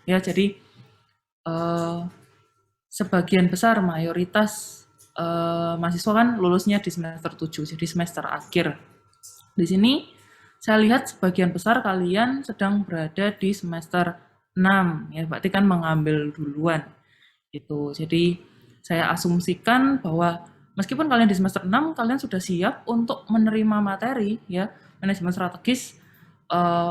ya. Jadi sebagian besar mayoritas mahasiswa kan lulusnya di semester 7, jadi semester akhir. Di sini saya lihat sebagian besar kalian sedang berada di semester 6, ya berarti kan mengambil duluan gitu. Jadi saya asumsikan bahwa meskipun kalian di semester 6, kalian sudah siap untuk menerima materi ya, manajemen strategis,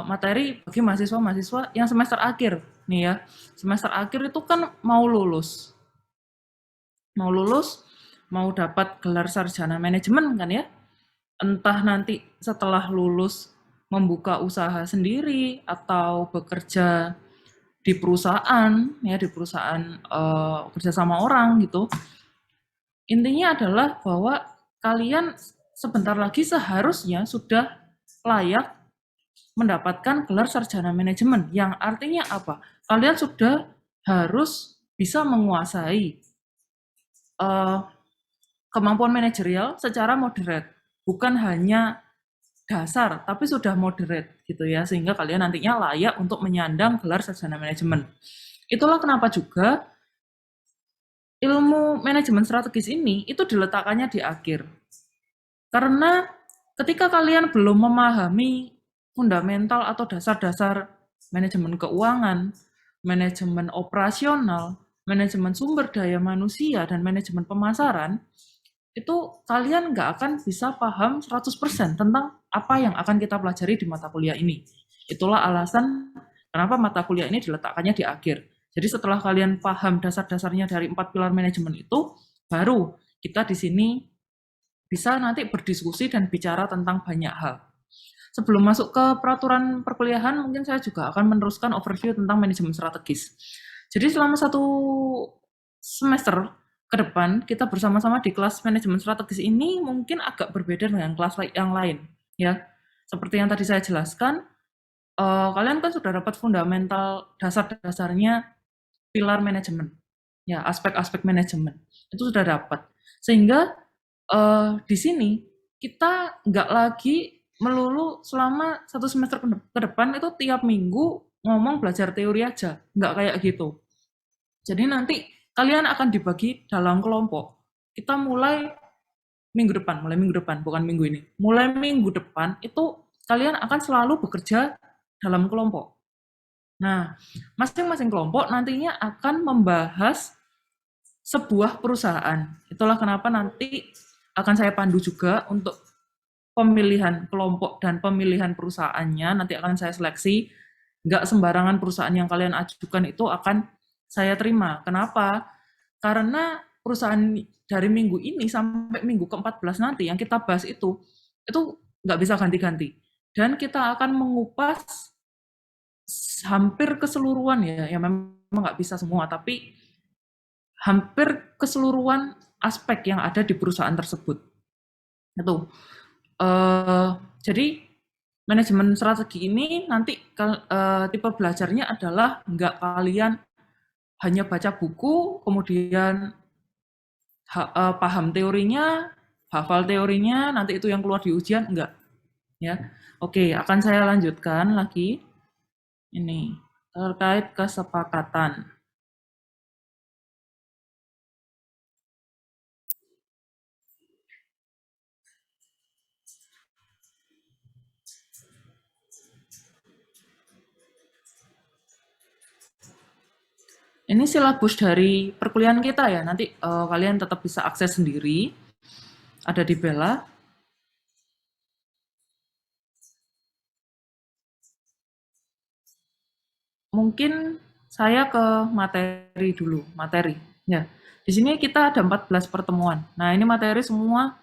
materi bagi mahasiswa-mahasiswa yang semester akhir nih ya. Semester akhir itu kan mau lulus, mau dapat gelar sarjana manajemen kan ya. Entah nanti setelah lulus membuka usaha sendiri atau bekerja di perusahaan ya, di perusahaan kerja sama orang gitu. Intinya adalah bahwa kalian sebentar lagi seharusnya sudah layak mendapatkan gelar sarjana manajemen, yang artinya apa? Kalian sudah harus bisa menguasai kemampuan manajerial secara moderate, bukan hanya dasar, tapi sudah moderate gitu ya, sehingga kalian nantinya layak untuk menyandang gelar sarjana manajemen. Itulah kenapa juga ilmu manajemen strategis ini itu diletakkannya di akhir. Karena ketika kalian belum memahami fundamental atau dasar-dasar manajemen keuangan, manajemen operasional, manajemen sumber daya manusia, dan manajemen pemasaran, itu kalian nggak akan bisa paham 100% tentang apa yang akan kita pelajari di mata kuliah ini. Itulah alasan kenapa mata kuliah ini diletakkannya di akhir. Jadi setelah kalian paham dasar-dasarnya dari 4 pilar manajemen itu, baru kita di sini bisa nanti berdiskusi dan bicara tentang banyak hal. Sebelum masuk ke peraturan perkuliahan, mungkin saya juga akan meneruskan overview tentang manajemen strategis. Jadi selama 1 semester ke depan, kita bersama-sama di kelas manajemen strategis ini mungkin agak berbeda dengan kelas yang lain. Ya, seperti yang tadi saya jelaskan, kalian kan sudah dapat fundamental dasar-dasarnya pilar manajemen, ya aspek-aspek manajemen itu sudah dapat, sehingga di sini kita nggak lagi melulu selama 1 semester ke depan itu tiap minggu ngomong belajar teori aja, nggak kayak gitu. Jadi nanti kalian akan dibagi dalam kelompok. Kita mulai minggu depan, bukan minggu ini. Mulai minggu depan itu kalian akan selalu bekerja dalam kelompok. Nah, masing-masing kelompok nantinya akan membahas sebuah perusahaan. Itulah kenapa nanti akan saya pandu juga untuk pemilihan kelompok dan pemilihan perusahaannya. Nanti akan saya seleksi. Nggak sembarangan perusahaan yang kalian ajukan itu akan saya terima. Kenapa? Karena perusahaan dari minggu ini sampai minggu ke-14 nanti yang kita bahas itu nggak bisa ganti-ganti. Dan kita akan mengupas hampir keseluruhan ya memang nggak bisa semua, tapi hampir keseluruhan aspek yang ada di perusahaan tersebut. Itu. Jadi manajemen strategi ini nanti tipe belajarnya adalah nggak kalian hanya baca buku, kemudian paham teorinya, hafal teorinya, nanti itu yang keluar di ujian, enggak. Ya, oke, akan saya lanjutkan lagi. Ini terkait kesepakatan. Ini silabus dari perkuliahan kita ya, nanti kalian tetap bisa akses sendiri, ada di Bella. Mungkin saya ke materi dulu, materi. Ya, di sini kita ada 14 pertemuan. Nah, ini materi semua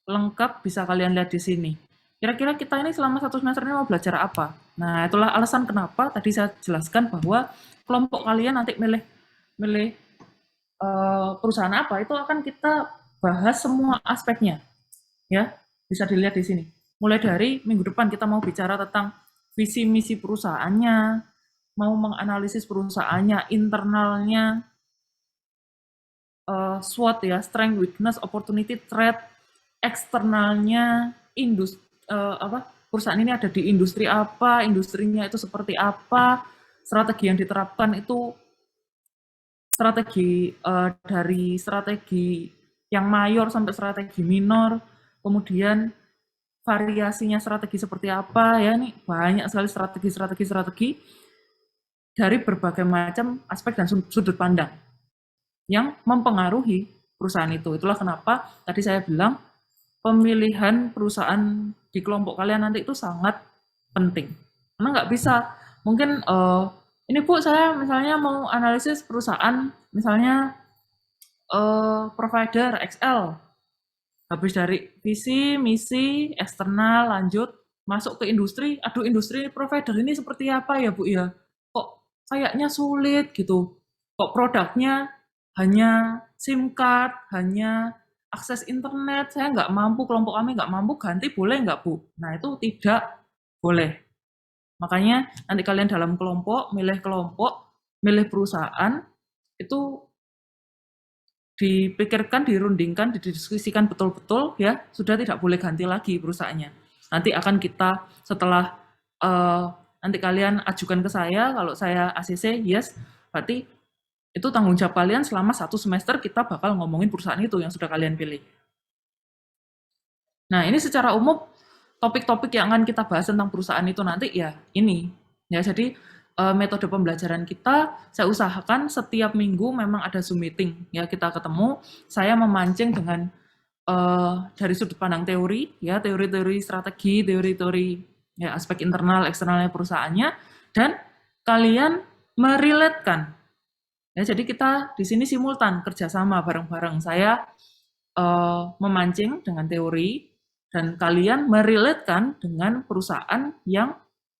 lengkap, bisa kalian lihat di sini. Kira-kira kita ini selama 1 semester ini mau belajar apa? Nah, itulah alasan kenapa tadi saya jelaskan bahwa kelompok kalian nanti milih perusahaan apa, itu akan kita bahas semua aspeknya. Ya, bisa dilihat di sini. Mulai dari minggu depan kita mau bicara tentang visi misi perusahaannya, mau menganalisis perusahaannya, internalnya, SWOT ya, strength, weakness, opportunity, threat, eksternalnya, perusahaan ini ada di industri apa, industrinya itu seperti apa, strategi yang diterapkan itu strategi dari strategi yang mayor sampai strategi minor, kemudian variasinya strategi seperti apa ya, nih banyak sekali strategi dari berbagai macam aspek dan sudut pandang yang mempengaruhi perusahaan itu. Itulah kenapa tadi saya bilang pemilihan perusahaan di kelompok kalian nanti itu sangat penting. Karena nggak bisa, mungkin ini Bu, saya misalnya mau analisis perusahaan, misalnya provider XL, habis dari visi, misi, eksternal, lanjut, masuk ke industri, aduh industri provider ini seperti apa ya Bu ya? Kok kayaknya sulit gitu, kok produknya hanya SIM card, hanya akses internet, saya nggak mampu, kelompok kami nggak mampu, ganti boleh nggak Bu? Nah itu tidak boleh. Makanya nanti kalian dalam kelompok, milih perusahaan, itu dipikirkan, dirundingkan, didiskusikan betul-betul ya, sudah tidak boleh ganti lagi perusahaannya. Nanti akan kita setelah nanti kalian ajukan ke saya, kalau saya ACC, yes, berarti itu tanggung jawab kalian selama 1 semester kita bakal ngomongin perusahaan itu yang sudah kalian pilih. Nah, ini secara umum topik-topik yang akan kita bahas tentang perusahaan itu nanti ya ini. Ya, jadi metode pembelajaran kita saya usahakan setiap minggu memang ada Zoom meeting. Ya, kita ketemu, saya memancing dengan dari sudut pandang teori, ya teori-teori strategi, teori-teori ya aspek internal, eksternalnya perusahaannya, dan kalian meriletkan. Ya, jadi kita di sini simultan kerjasama bareng-bareng. Saya memancing dengan teori dan kalian meriletkan dengan perusahaan yang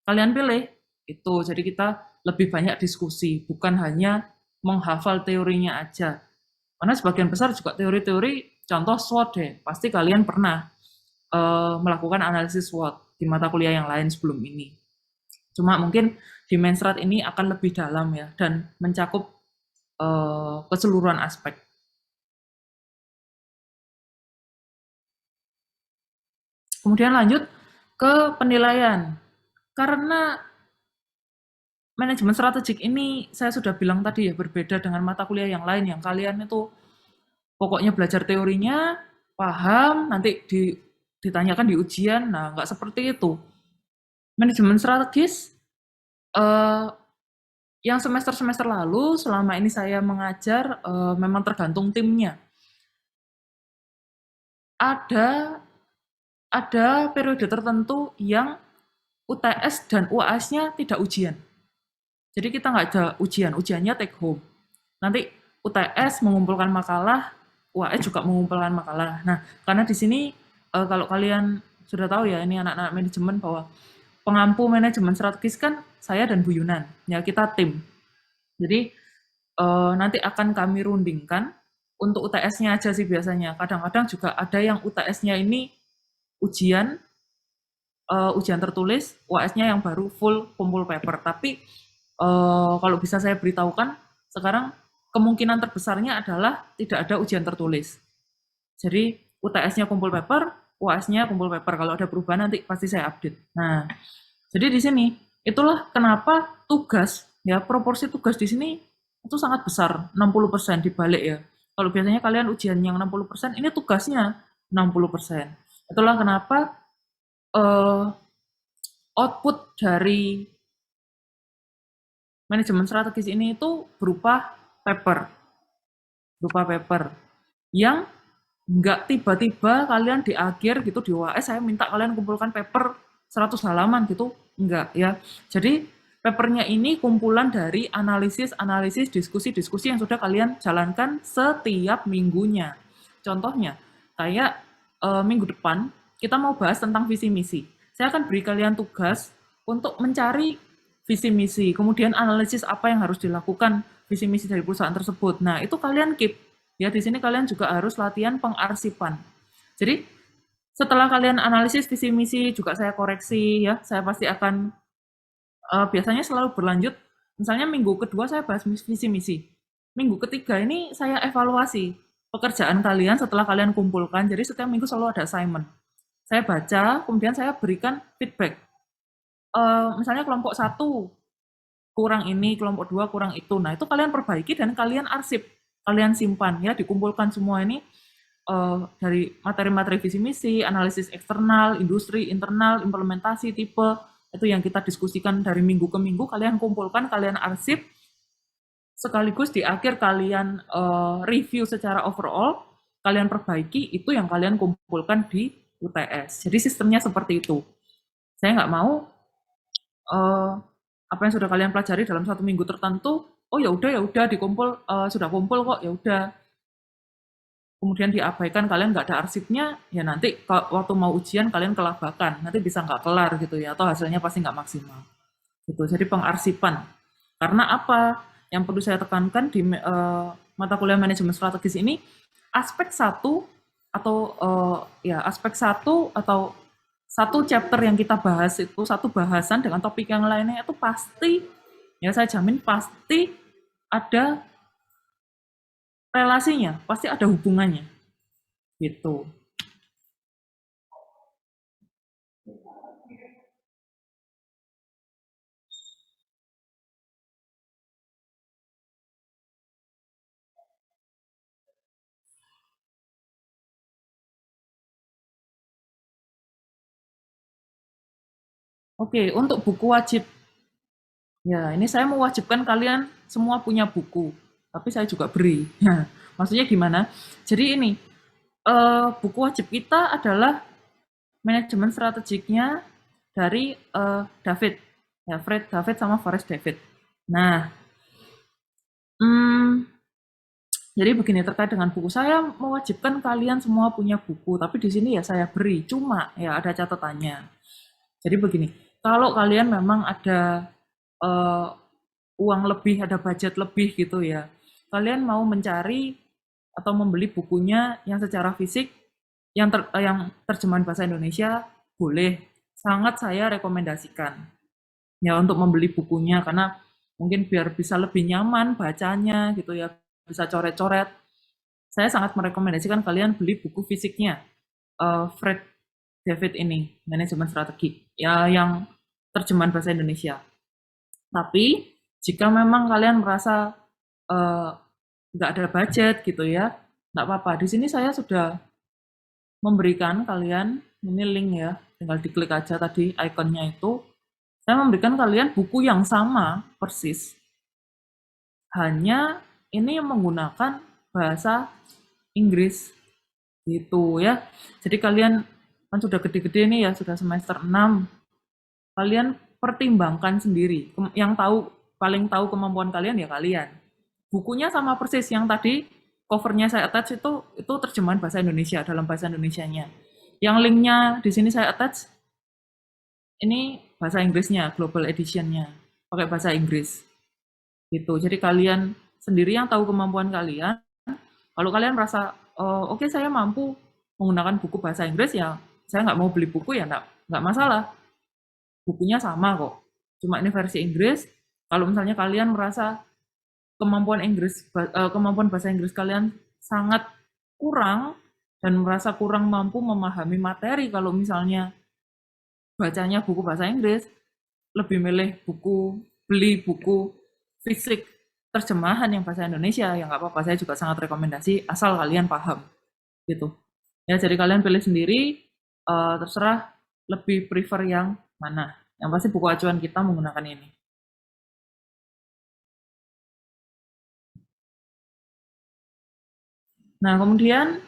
kalian pilih. Itu jadi kita lebih banyak diskusi, bukan hanya menghafal teorinya aja. Karena sebagian besar juga teori-teori, contoh SWOT deh, pasti kalian pernah melakukan analisis SWOT di mata kuliah yang lain sebelum ini. Cuma mungkin di Menstrat ini akan lebih dalam ya, dan mencakup keseluruhan aspek. Kemudian lanjut ke penilaian. Karena manajemen strategik ini saya sudah bilang tadi ya berbeda dengan mata kuliah yang lain yang kalian itu pokoknya belajar teorinya, paham, nanti ditanyakan di ujian, nah nggak seperti itu. Manajemen strategis yang semester-semester lalu selama ini saya mengajar memang tergantung timnya. Ada periode tertentu yang UTS dan UAS-nya tidak ujian. Jadi kita nggak ada ujian, ujiannya take home. Nanti UTS mengumpulkan makalah, UAS juga mengumpulkan makalah. Nah, karena di sini kalau kalian sudah tahu ya, ini anak-anak manajemen bahwa pengampu manajemen strategis kan saya dan Bu Yunan, ya kita tim. Jadi nanti akan kami rundingkan untuk UTS-nya aja sih biasanya. Kadang-kadang juga ada yang UTS-nya ini ujian tertulis, UAS-nya yang baru full kumpul paper. Tapi kalau bisa saya beritahukan, sekarang kemungkinan terbesarnya adalah tidak ada ujian tertulis. Jadi UTS-nya kumpul paper, UAS-nya kumpul paper. Kalau ada perubahan nanti pasti saya update. Nah, jadi di sini itulah kenapa tugas ya proporsi tugas di sini itu sangat besar, 60% dibalik ya. Kalau biasanya kalian ujian yang 60%, ini tugasnya 60%. Itulah kenapa output dari manajemen strategis ini itu berupa paper yang nggak tiba-tiba kalian di akhir gitu di UAS saya minta kalian kumpulkan paper 100 halaman gitu, enggak ya. Jadi papernya ini kumpulan dari analisis, diskusi yang sudah kalian jalankan setiap minggunya. Contohnya, kayak minggu depan kita mau bahas tentang visi misi. Saya akan beri kalian tugas untuk mencari visi misi, kemudian analisis apa yang harus dilakukan visi misi dari perusahaan tersebut. Nah, itu kalian keep. Ya, di sini kalian juga harus latihan pengarsipan. Jadi, setelah kalian analisis visi misi, juga saya koreksi ya, saya pasti akan biasanya selalu berlanjut. Misalnya minggu kedua saya bahas visi misi. Minggu ketiga ini saya evaluasi pekerjaan kalian setelah kalian kumpulkan. Jadi setiap minggu selalu ada assignment. Saya baca, kemudian saya berikan feedback. Misalnya kelompok 1 kurang ini, kelompok 2 kurang itu. Nah, itu kalian perbaiki dan kalian arsip, kalian simpan ya, dikumpulkan semua ini dari materi-materi visi misi, analisis eksternal, industri, internal, implementasi, tipe, itu yang kita diskusikan dari minggu ke minggu, kalian kumpulkan, kalian arsip, sekaligus di akhir kalian review secara overall, kalian perbaiki, itu yang kalian kumpulkan di UTS. Jadi sistemnya seperti itu. Saya nggak mau apa yang sudah kalian pelajari dalam 1 minggu tertentu, oh ya udah dikumpul, sudah kumpul kok, ya udah. Kemudian diabaikan, kalian nggak ada arsipnya, ya nanti waktu mau ujian kalian kelabakan, nanti bisa nggak kelar gitu ya, atau hasilnya pasti nggak maksimal. Gitu. Jadi pengarsipan. Karena apa? Yang perlu saya tekankan di mata kuliah manajemen strategis ini, aspek satu atau aspek satu atau satu chapter yang kita bahas itu, satu bahasan dengan topik yang lainnya itu pasti, ya saya jamin pasti ada relasinya, pasti ada hubungannya. Gitu. Oke, untuk buku wajib. Ya, ini saya mewajibkan kalian semua punya buku, tapi saya juga beri. Nah, maksudnya gimana? Jadi ini, buku wajib kita adalah manajemen strategiknya dari David, ya Fred David sama Forrest David. Nah, hmm, jadi begini terkait dengan buku, saya mewajibkan kalian semua punya buku, tapi di sini ya saya beri, cuma ya ada catatannya. Jadi begini, kalau kalian memang ada uh, uang lebih, ada budget lebih gitu ya, kalian mau mencari atau membeli bukunya yang secara fisik, yang terjemahan bahasa Indonesia, boleh. Sangat saya rekomendasikan ya untuk membeli bukunya, karena mungkin biar bisa lebih nyaman bacanya gitu ya, bisa coret-coret. Saya sangat merekomendasikan kalian beli buku fisiknya, Fred David ini, manajemen strategi, ya yang terjemahan bahasa Indonesia. Tapi jika memang kalian merasa nggak ada budget gitu ya, nggak apa-apa. Di sini saya sudah memberikan kalian, ini link ya, tinggal diklik aja tadi ikonnya itu. Saya memberikan kalian buku yang sama persis, hanya ini menggunakan bahasa Inggris gitu ya. Jadi kalian kan sudah gede-gede nih ya, sudah semester 6. Kalian pertimbangkan sendiri. Yang paling tahu kemampuan kalian ya kalian. Bukunya sama persis yang tadi covernya saya attach itu terjemahan bahasa Indonesia dalam bahasa Indonesianya. Yang linknya di sini saya attach ini bahasa Inggrisnya, global editionnya, pakai bahasa Inggris. Gitu. Jadi kalian sendiri yang tahu kemampuan kalian. Kalau kalian merasa oke, saya mampu menggunakan buku bahasa Inggris, ya saya nggak mau beli buku, ya nggak masalah. Bukunya sama kok. Cuma ini versi Inggris. Kalau misalnya kalian merasa kemampuan bahasa Inggris kalian sangat kurang dan merasa kurang mampu memahami materi, kalau misalnya bacanya buku bahasa Inggris, lebih milih beli buku fisik terjemahan yang bahasa Indonesia, ya nggak apa-apa, saya juga sangat rekomendasi asal kalian paham gitu ya. Jadi kalian pilih sendiri, terserah lebih prefer yang mana. Yang pasti buku acuan kita menggunakan ini. Nah, kemudian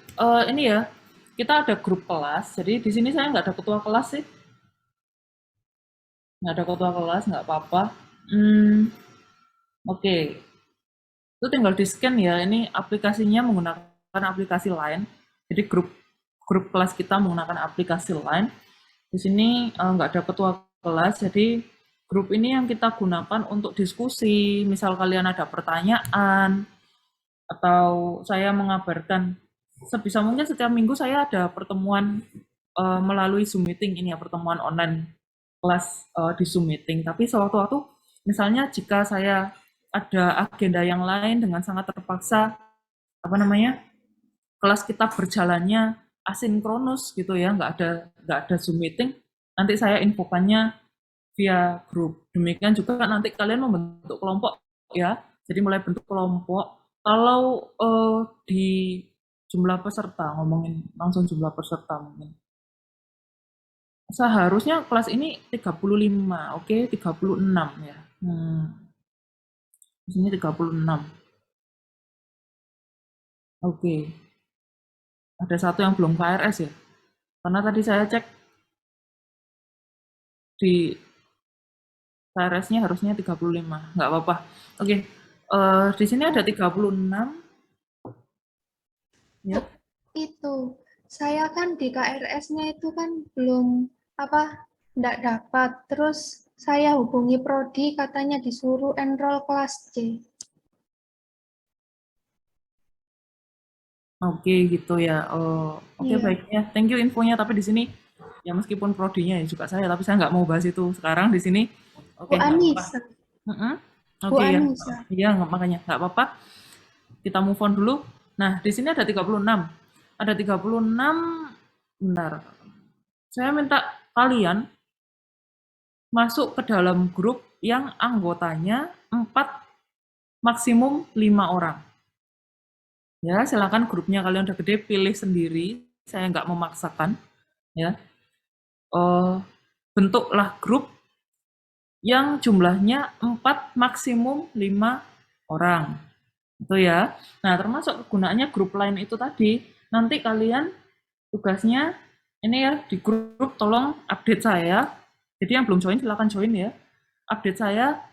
ini ya, kita ada grup kelas. Jadi di sini saya nggak ada ketua kelas sih, nggak ada ketua kelas, nggak apa-apa. Oke, itu tinggal di scan ya. Ini aplikasinya menggunakan aplikasi Line. Jadi grup kelas kita menggunakan aplikasi Line. Di sini nggak ada ketua kelas, jadi grup ini yang kita gunakan untuk diskusi. Misal kalian ada pertanyaan, atau saya mengabarkan, sebisa mungkin setiap minggu saya ada pertemuan melalui Zoom meeting ini ya, pertemuan online kelas di Zoom meeting. Tapi sewaktu-waktu, misalnya jika saya ada agenda yang lain dengan sangat terpaksa, apa namanya, kelas kita berjalannya asinkronus gitu ya, nggak ada Zoom meeting, nanti saya infokannya via grup. Demikian juga nanti kalian membentuk kelompok ya. Jadi mulai bentuk kelompok. Kalau di jumlah peserta, ngomongin langsung jumlah peserta mungkin. Seharusnya kelas ini 35, oke, 36 ya. Di sini 36. Oke. Ada satu yang belum KRS ya. Karena tadi saya cek di KRS-nya harusnya 35. Nggak apa-apa. Oke. Di sini ada 36 Bu, ya. itu saya kan di KRS-nya itu kan belum enggak dapat. Terus saya hubungi prodi katanya disuruh enroll kelas C. Oke, gitu ya. Oke, Iya. baik ya. Thank you infonya. Tapi di sini ya meskipun prodinya ya juga saya, tapi saya nggak mau bahas itu sekarang di sini. Bu Oke, nggak apa-apa. Anissa. Bu Oke ya. Anissa. Iya, makanya nggak apa-apa. Kita move on dulu. Nah, di sini ada 36. Ada 36. Bentar. Saya minta kalian masuk ke dalam grup yang anggotanya 4, maksimum 5 orang. Ya, silakan grupnya kalian udah gede, pilih sendiri. Saya nggak memaksakan. Ya, bentuklah grup yang jumlahnya 4, maksimum 5 orang. Itu ya. Nah, termasuk kegunaannya grup lain itu tadi. Nanti kalian tugasnya ini ya, di grup tolong update saya. Jadi yang belum join silakan join ya. Update saya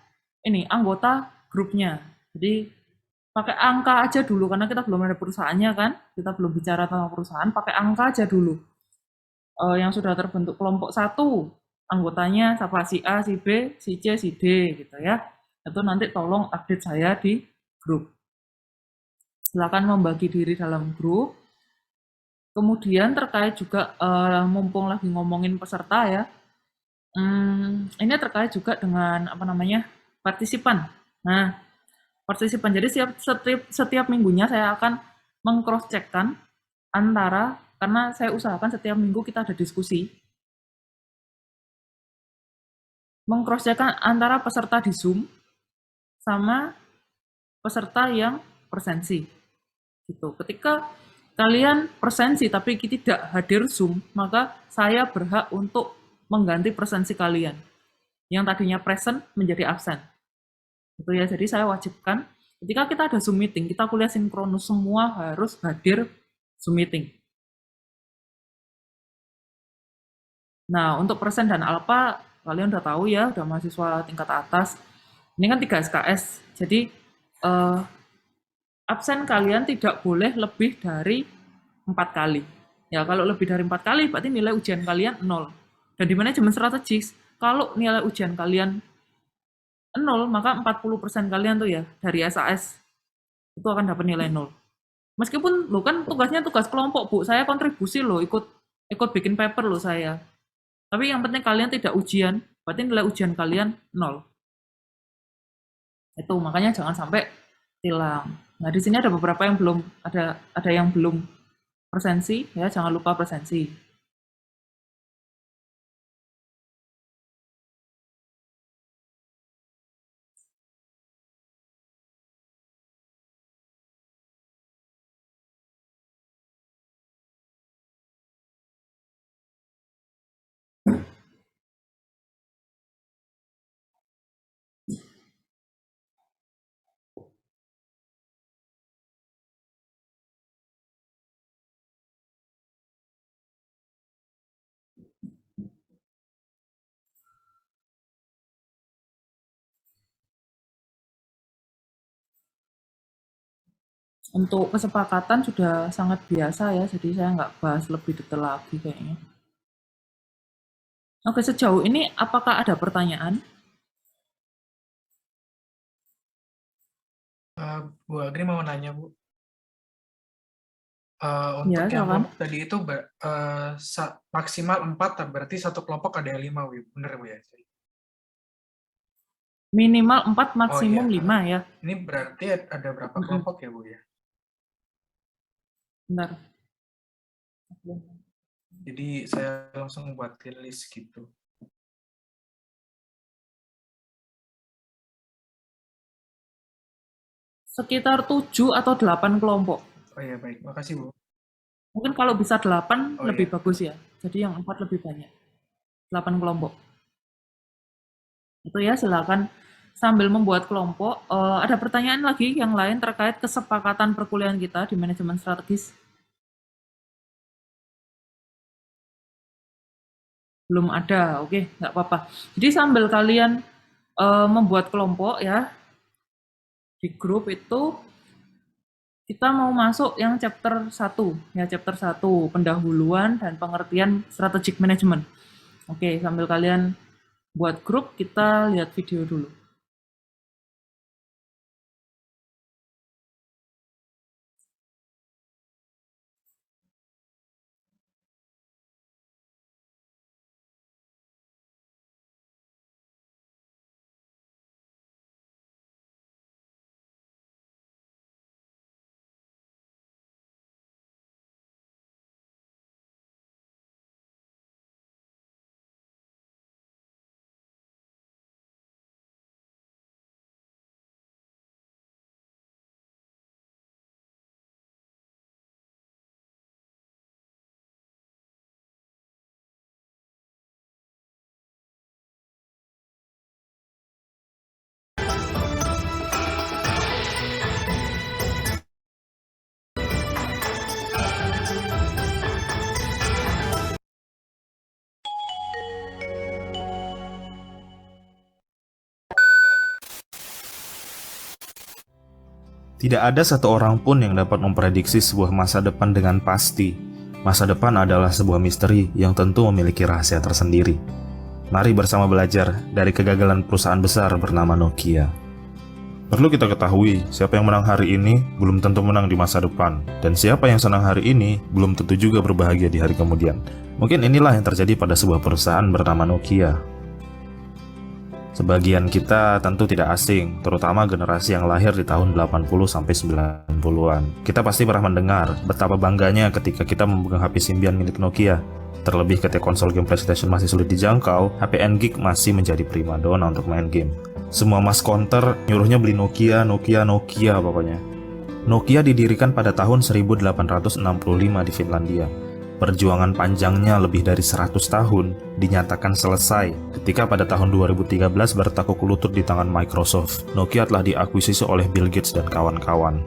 ini anggota grupnya. Jadi pakai angka aja dulu karena kita belum ada perusahaannya kan. Kita belum bicara tentang perusahaan, pakai angka aja dulu. Yang sudah terbentuk kelompok satu, anggotanya siapa, si A, si B, si C, si D gitu ya. Itu nanti tolong update saya di grup. Silakan membagi diri dalam grup. Kemudian terkait juga mumpung lagi ngomongin peserta ya, ini terkait juga dengan apa namanya partisipan. Nah, partisipan. Jadi setiap minggunya saya akan mengcross checkkan antara karena saya usahakan setiap minggu kita ada diskusi mengcross-checkkan antara peserta di Zoom sama peserta yang presensi. Gitu. Ketika kalian presensi tapi tidak hadir Zoom, maka saya berhak untuk mengganti presensi kalian. Yang tadinya present menjadi absen. Gitu ya. Jadi saya wajibkan ketika kita ada Zoom meeting, kita kuliah sinkronus semua harus hadir Zoom meeting. Nah, untuk persen dan alpha kalian udah tahu ya, udah mahasiswa tingkat atas. Ini kan 3 SKS. Jadi absen kalian tidak boleh lebih dari 4 kali. Ya, kalau lebih dari 4 kali berarti nilai ujian kalian 0. Dan di manajemen strategis, kalau nilai ujian kalian 0, maka 40% kalian tuh ya dari SAS itu akan dapat nilai 0. Meskipun lo kan tugasnya tugas kelompok, Bu. Saya kontribusi loh, ikut ikut bikin paper loh saya. Tapi yang penting kalian tidak ujian, berarti nilai ujian kalian 0. Itu makanya jangan sampai hilang. Nah, di sini ada beberapa yang belum ada yang belum presensi ya, jangan lupa presensi. Untuk kesepakatan sudah sangat biasa ya, jadi saya nggak bahas lebih detail lagi kayaknya. Oke, sejauh ini apakah ada pertanyaan? Bu Agri mau nanya, Bu. Ya, Untuk yang silakan. kelompok tadi itu maksimal 4, berarti satu kelompok ada 5, Bu. Bener, Bu ya? Minimal 4, Oh iya, maksimum 5 ya. ini berarti ada berapa kelompok ya, Bu ya? Bentar. Jadi saya langsung buatin list gitu. sekitar 7 atau 8 kelompok. Oh iya, baik. Makasih, Bu. Mungkin kalau bisa 8 Oh lebih iya. bagus ya. Jadi yang 4 lebih banyak. 8 kelompok. Itu ya, silakan sambil membuat kelompok. Ada pertanyaan lagi yang lain terkait kesepakatan perkuliahan kita di manajemen strategis? Belum ada, oke, nggak apa-apa. Jadi sambil kalian membuat kelompok ya, di grup itu kita mau masuk yang chapter 1, ya chapter 1, pendahuluan dan pengertian strategic management. Oke, sambil kalian buat grup, kita lihat video dulu. Tidak ada satu orang pun yang dapat memprediksi sebuah masa depan dengan pasti. Masa depan adalah sebuah misteri yang tentu memiliki rahasia tersendiri. Mari bersama belajar dari kegagalan perusahaan besar bernama Nokia. Perlu kita ketahui, siapa yang menang hari ini belum tentu menang di masa depan, dan siapa yang senang hari ini belum tentu juga berbahagia di hari kemudian. Mungkin inilah yang terjadi pada sebuah perusahaan bernama Nokia. Sebagian kita tentu tidak asing, terutama generasi yang lahir di tahun 80-90-an. Kita pasti pernah mendengar betapa bangganya ketika kita memegang HP Symbian milik Nokia. Terlebih ketika konsol game PlayStation masih sulit dijangkau, HP N-Geek masih menjadi primadona untuk main game. Semua mas counter nyuruhnya beli Nokia pokoknya. Nokia didirikan pada tahun 1865 di Finlandia. Perjuangan panjangnya lebih dari 100 tahun dinyatakan selesai ketika pada tahun 2013 bertekuk lutut di tangan Microsoft. Nokia telah diakuisisi oleh Bill Gates dan kawan-kawan.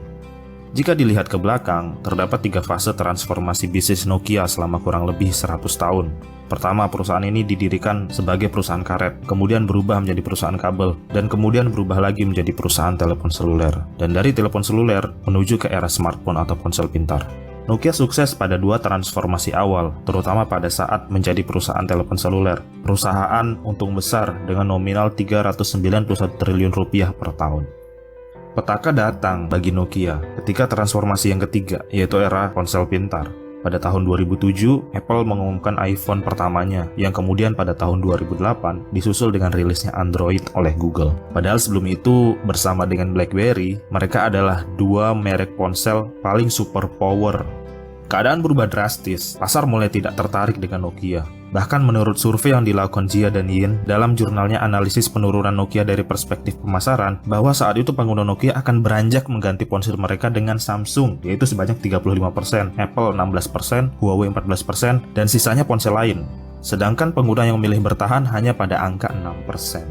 Jika dilihat ke belakang, terdapat 3 fase transformasi bisnis Nokia selama kurang lebih 100 tahun. Pertama, perusahaan ini didirikan sebagai perusahaan karet, kemudian berubah menjadi perusahaan kabel, dan kemudian berubah lagi menjadi perusahaan telepon seluler. Dan dari telepon seluler menuju ke era smartphone atau ponsel pintar. Nokia sukses pada 2 transformasi awal, terutama pada saat menjadi perusahaan telepon seluler. Perusahaan untung besar dengan nominal 391 triliun rupiah per tahun. Petaka datang bagi Nokia ketika transformasi yang ketiga, yaitu era ponsel pintar. Pada tahun 2007, Apple mengumumkan iPhone pertamanya, yang kemudian pada tahun 2008 disusul dengan rilisnya Android oleh Google. Padahal sebelum itu, bersama dengan BlackBerry, mereka adalah 2 merek ponsel paling superpower. Keadaan berubah drastis, pasar mulai tidak tertarik dengan Nokia. Bahkan menurut survei yang dilakukan Jia dan Yin dalam jurnalnya analisis penurunan Nokia dari perspektif pemasaran, bahwa saat itu pengguna Nokia akan beranjak mengganti ponsel mereka dengan Samsung, yaitu sebanyak 35%, Apple 16%, Huawei 14%, dan sisanya ponsel lain. Sedangkan pengguna yang memilih bertahan hanya pada angka 6%.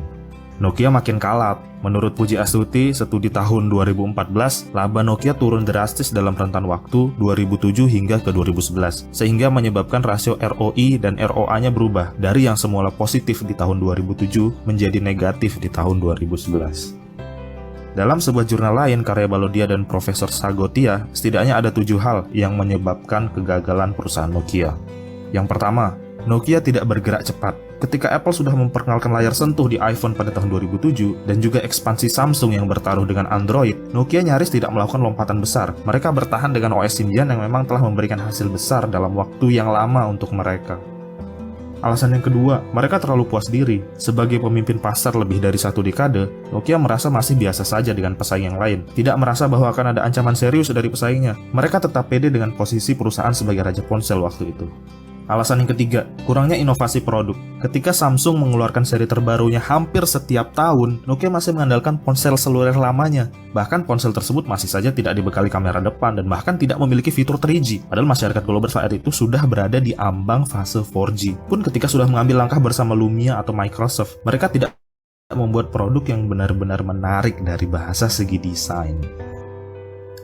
Nokia makin kalap. Menurut Puji Astuti, studi tahun 2014, laba Nokia turun drastis dalam rentan waktu 2007 hingga ke 2011, sehingga menyebabkan rasio ROI dan ROA-nya berubah dari yang semula positif di tahun 2007 menjadi negatif di tahun 2011. Dalam sebuah jurnal lain karya Balodia dan Profesor Sagotia, setidaknya ada 7 hal yang menyebabkan kegagalan perusahaan Nokia. Yang pertama, Nokia tidak bergerak cepat. Ketika Apple sudah memperkenalkan layar sentuh di iPhone pada tahun 2007 dan juga ekspansi Samsung yang bertaruh dengan Android, Nokia nyaris tidak melakukan lompatan besar. Mereka bertahan dengan OS Symbian yang memang telah memberikan hasil besar dalam waktu yang lama untuk mereka. Alasan yang kedua, mereka terlalu puas diri. Sebagai pemimpin pasar lebih dari 1 dekade, Nokia merasa masih biasa saja dengan pesaing yang lain. Tidak merasa bahwa akan ada ancaman serius dari pesaingnya. Mereka tetap pede dengan posisi perusahaan sebagai raja ponsel waktu itu. Alasan yang ketiga, kurangnya inovasi produk. Ketika Samsung mengeluarkan seri terbarunya hampir setiap tahun, Nokia masih mengandalkan ponsel seluler lamanya. Bahkan ponsel tersebut masih saja tidak dibekali kamera depan dan bahkan tidak memiliki fitur 3G. Padahal masyarakat global saat itu sudah berada di ambang fase 4G. Pun ketika sudah mengambil langkah bersama Lumia atau Microsoft, mereka tidak membuat produk yang benar-benar menarik dari bahasa segi desain.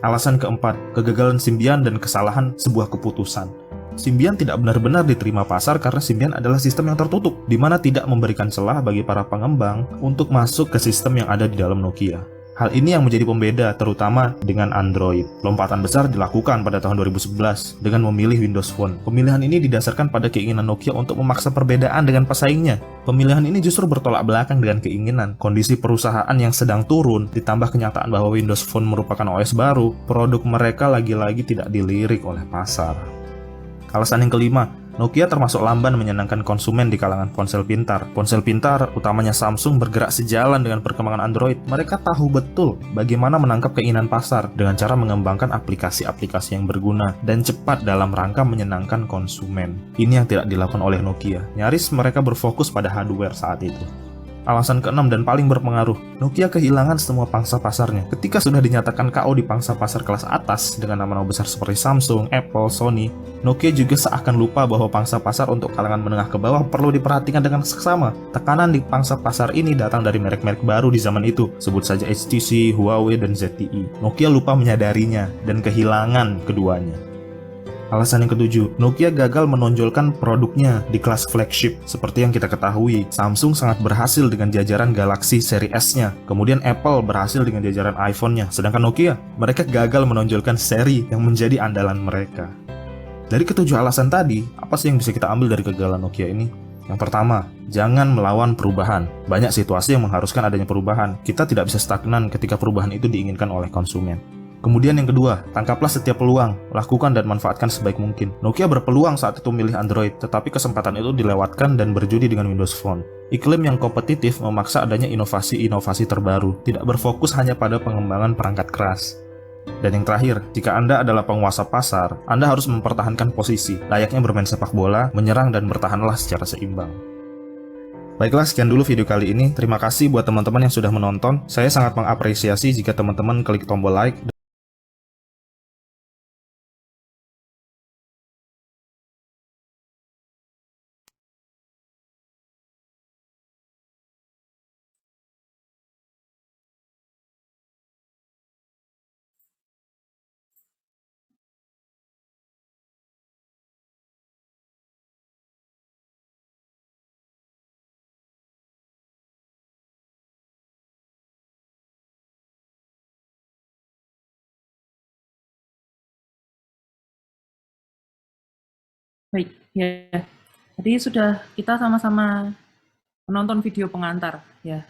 Alasan keempat, kegagalan Symbian dan kesalahan sebuah keputusan. Symbian tidak benar-benar diterima pasar karena Symbian adalah sistem yang tertutup, di mana tidak memberikan celah bagi para pengembang untuk masuk ke sistem yang ada di dalam Nokia. Hal ini yang menjadi pembeda terutama dengan Android. Lompatan besar dilakukan pada tahun 2011 dengan memilih Windows Phone. Pemilihan ini didasarkan pada keinginan Nokia untuk memaksa perbedaan dengan pesaingnya. Pemilihan ini justru bertolak belakang dengan keinginan kondisi perusahaan yang sedang turun, ditambah kenyataan bahwa Windows Phone merupakan OS baru, produk mereka lagi-lagi tidak dilirik oleh pasar. Alasan yang kelima, Nokia termasuk lamban menyenangkan konsumen di kalangan ponsel pintar. Ponsel pintar, utamanya Samsung, bergerak sejalan dengan perkembangan Android. Mereka tahu betul bagaimana menangkap keinginan pasar dengan cara mengembangkan aplikasi-aplikasi yang berguna dan cepat dalam rangka menyenangkan konsumen. Ini yang tidak dilakukan oleh Nokia. Nyaris mereka berfokus pada hardware saat itu. Alasan keenam dan paling berpengaruh, Nokia kehilangan semua pangsa pasarnya. Ketika sudah dinyatakan KO di pangsa pasar kelas atas dengan nama-nama besar seperti Samsung, Apple, Sony, Nokia juga seakan lupa bahwa pangsa pasar untuk kalangan menengah ke bawah perlu diperhatikan dengan seksama. Tekanan di pangsa pasar ini datang dari merek-merek baru di zaman itu, sebut saja HTC, Huawei, dan ZTE. Nokia lupa menyadarinya dan kehilangan keduanya. Alasan yang ketujuh, Nokia gagal menonjolkan produknya di kelas flagship. Seperti yang kita ketahui, Samsung sangat berhasil dengan jajaran Galaxy seri S-nya. Kemudian Apple berhasil dengan jajaran iPhone-nya. Sedangkan Nokia, mereka gagal menonjolkan seri yang menjadi andalan mereka. Dari ketujuh alasan tadi, apa sih yang bisa kita ambil dari kegagalan Nokia ini? Yang pertama, jangan melawan perubahan. Banyak situasi yang mengharuskan adanya perubahan. Kita tidak bisa stagnan ketika perubahan itu diinginkan oleh konsumen. Kemudian yang kedua, tangkaplah setiap peluang, lakukan dan manfaatkan sebaik mungkin. Nokia berpeluang saat itu memilih Android, tetapi kesempatan itu dilewatkan dan berjudi dengan Windows Phone. Iklim yang kompetitif memaksa adanya inovasi-inovasi terbaru, tidak berfokus hanya pada pengembangan perangkat keras. Dan yang terakhir, jika Anda adalah penguasa pasar, Anda harus mempertahankan posisi, layaknya bermain sepak bola, menyerang dan bertahanlah secara seimbang. Baiklah, sekian dulu video kali ini. Terima kasih buat teman-teman yang sudah menonton. Saya sangat mengapresiasi jika teman-teman klik tombol like. Baik, ya. Jadi sudah kita sama-sama menonton video pengantar, ya.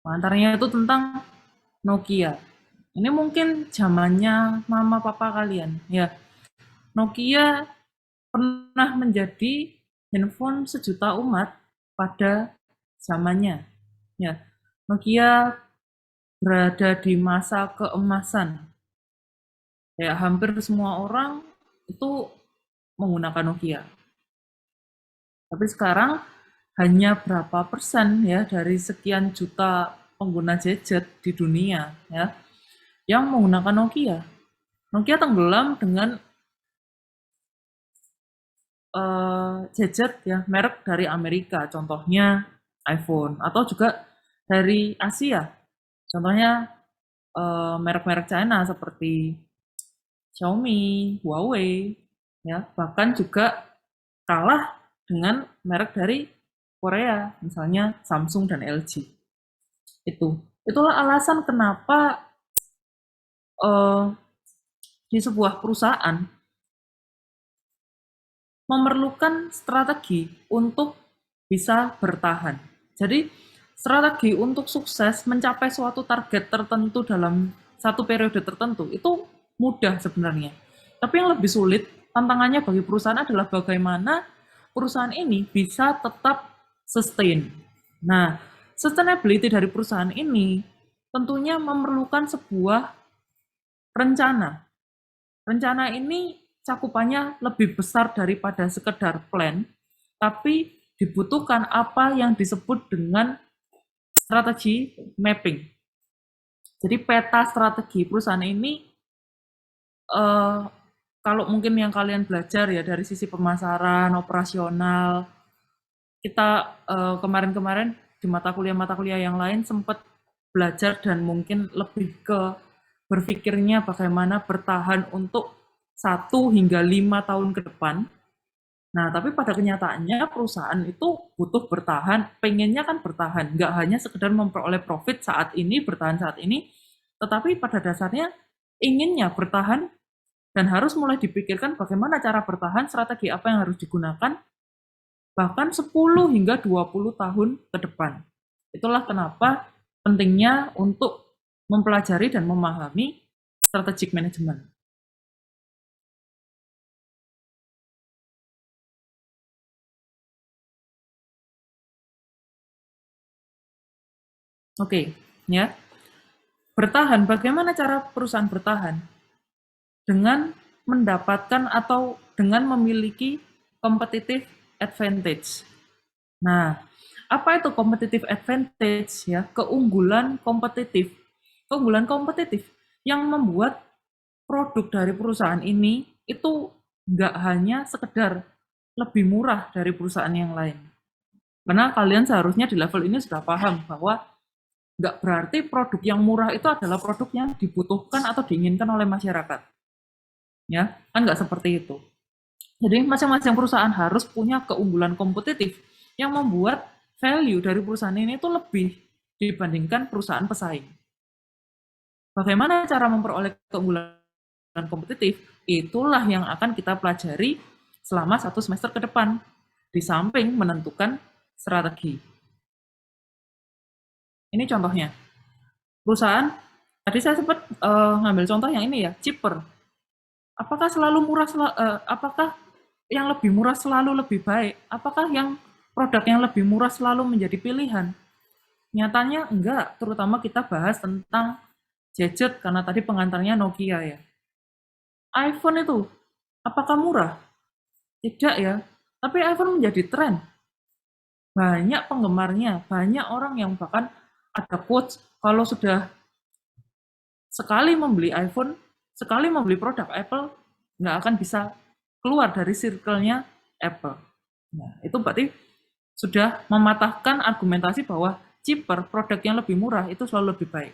Pengantarnya itu tentang Nokia. Ini mungkin zamannya mama papa kalian, ya. Nokia pernah menjadi handphone sejuta umat pada zamannya. Ya, Nokia berada di masa keemasan. Ya, hampir semua orang itu menggunakan Nokia. Tapi sekarang hanya berapa persen ya dari sekian juta pengguna gadget di dunia ya yang menggunakan Nokia. Nokia tenggelam dengan gadget ya merek dari Amerika, contohnya iPhone, atau juga dari Asia, contohnya merek-merek China seperti Xiaomi, Huawei, ya bahkan juga kalah dengan merek dari Korea, misalnya Samsung dan LG. Itulah alasan kenapa di sebuah perusahaan memerlukan strategi untuk bisa bertahan. Jadi strategi untuk sukses mencapai suatu target tertentu dalam satu periode tertentu itu mudah sebenarnya. Tapi yang lebih sulit, tantangannya bagi perusahaan adalah bagaimana perusahaan ini bisa tetap sustain. Nah, sustainability dari perusahaan ini tentunya memerlukan sebuah rencana. Rencana ini cakupannya lebih besar daripada sekedar plan, tapi dibutuhkan apa yang disebut dengan strategi mapping. Jadi peta strategi perusahaan ini, kalau mungkin yang kalian belajar ya dari sisi pemasaran, operasional, kita kemarin-kemarin di mata kuliah yang lain sempat belajar dan mungkin lebih ke berpikirnya bagaimana bertahan untuk 1 hingga 5 tahun ke depan. Nah, tapi pada kenyataannya perusahaan itu butuh bertahan, pengennya kan bertahan, nggak hanya sekedar memperoleh profit saat ini, bertahan saat ini, tetapi pada dasarnya inginnya bertahan dan harus mulai dipikirkan bagaimana cara bertahan, strategi apa yang harus digunakan, bahkan 10 hingga 20 tahun ke depan. Itulah kenapa pentingnya untuk mempelajari dan memahami strategic management. Oke, ya. Bertahan, bagaimana cara perusahaan bertahan? Dengan mendapatkan atau dengan memiliki competitive advantage. Nah, apa itu competitive advantage ya? Keunggulan kompetitif. Keunggulan kompetitif yang membuat produk dari perusahaan ini itu nggak hanya sekedar lebih murah dari perusahaan yang lain. Karena kalian seharusnya di level ini sudah paham bahwa nggak berarti produk yang murah itu adalah produk yang dibutuhkan atau diinginkan oleh masyarakat. Ya, kan nggak seperti itu. Jadi masing-masing perusahaan harus punya keunggulan kompetitif yang membuat value dari perusahaan ini itu lebih dibandingkan perusahaan pesaing. Bagaimana cara memperoleh keunggulan kompetitif? Itulah yang akan kita pelajari selama 1 semester ke depan, di samping menentukan strategi. Ini contohnya. Perusahaan, tadi saya sempat ngambil contoh yang ini ya, cheaper. Apakah selalu murah, apakah yang lebih murah selalu lebih baik? Apakah yang produk yang lebih murah selalu menjadi pilihan? Nyatanya enggak, terutama kita bahas tentang gadget, karena tadi pengantarnya Nokia ya. iPhone itu, apakah murah? Tidak ya, tapi iPhone menjadi tren. Banyak penggemarnya, banyak orang yang bahkan ada quotes, kalau sudah sekali membeli iPhone, sekali membeli produk Apple, nggak akan bisa keluar dari circle-nya Apple. Nah, itu berarti sudah mematahkan argumentasi bahwa cheaper, produk yang lebih murah, itu selalu lebih baik.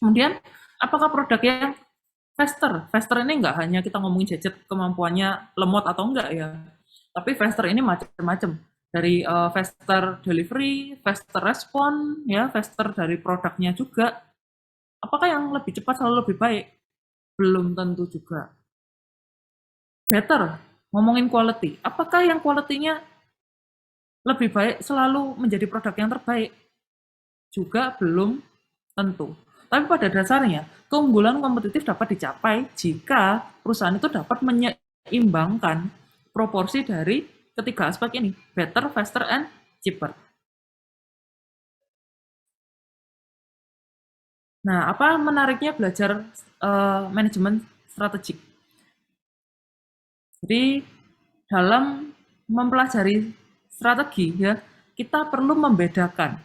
Kemudian, apakah produk yang faster? Faster ini nggak hanya kita ngomongin gadget kemampuannya lemot atau enggak ya, tapi faster ini macam-macam. Dari faster delivery, faster respon, ya, faster dari produknya juga. Apakah yang lebih cepat selalu lebih baik? Belum tentu juga. Better, ngomongin quality. Apakah yang quality-nya lebih baik selalu menjadi produk yang terbaik? Juga belum tentu. Tapi pada dasarnya, keunggulan kompetitif dapat dicapai jika perusahaan itu dapat menyeimbangkan proporsi dari ketiga aspek ini, better, faster, and cheaper. Nah, apa menariknya belajar manajemen strategik? Jadi, dalam mempelajari strategi, ya, kita perlu membedakan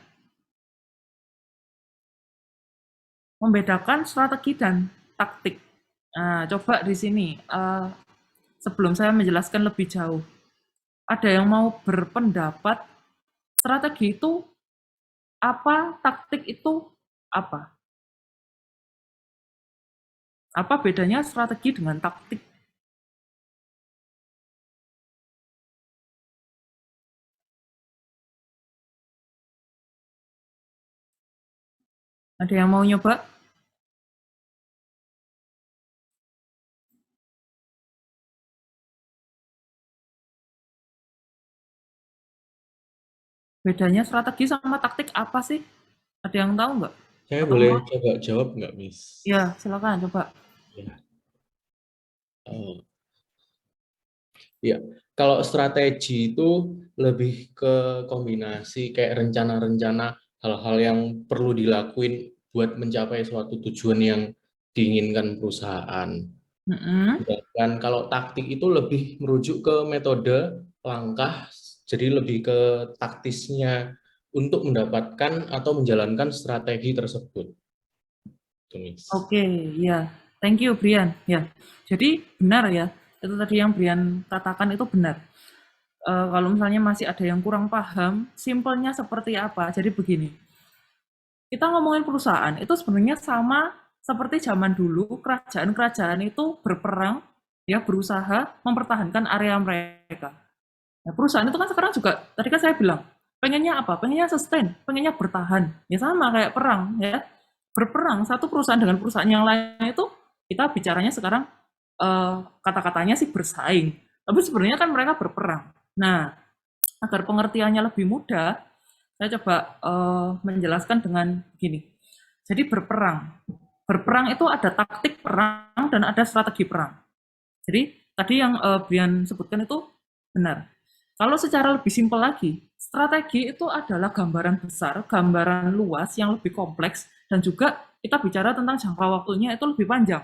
strategi dan taktik. Nah, coba di sini, sebelum saya menjelaskan lebih jauh, ada yang mau berpendapat strategi itu apa, taktik itu apa? Apa bedanya strategi dengan taktik? Ada yang mau nyoba? Bedanya strategi sama taktik apa sih? Ada yang tahu nggak? Saya Atau boleh mau? coba jawab nggak, Miss? Ya, silakan coba. Ya. Ya, kalau strategi itu lebih ke kombinasi kayak rencana-rencana hal-hal yang perlu dilakuin buat mencapai suatu tujuan yang diinginkan perusahaan. Mm-mm. Dan kalau taktik itu lebih merujuk ke metode, langkah, jadi lebih ke taktisnya untuk mendapatkan atau menjalankan strategi tersebut. Itu, Miss. Oke, ya. Thank you, Brian. Ya. Jadi benar ya. Itu tadi yang Brian katakan itu benar. Kalau misalnya masih ada yang kurang paham, simpelnya seperti apa? Jadi begini. Kita ngomongin perusahaan, itu sebenarnya sama seperti zaman dulu kerajaan-kerajaan itu berperang, ya berusaha mempertahankan area mereka. Nah, perusahaan itu kan sekarang juga, tadi kan saya bilang, pengennya apa? Pengennya sustain, pengennya bertahan. Ya sama kayak perang, ya. Berperang satu perusahaan dengan perusahaan yang lain itu, kita bicaranya sekarang kata-katanya sih bersaing. Tapi sebenarnya kan mereka berperang. Nah, agar pengertiannya lebih mudah, saya coba menjelaskan dengan gini. Jadi berperang. Berperang itu ada taktik perang dan ada strategi perang. Jadi tadi yang Brian sebutkan itu benar. Kalau secara lebih simpel lagi, strategi itu adalah gambaran besar, gambaran luas yang lebih kompleks, dan juga kita bicara tentang jangka waktunya itu lebih panjang.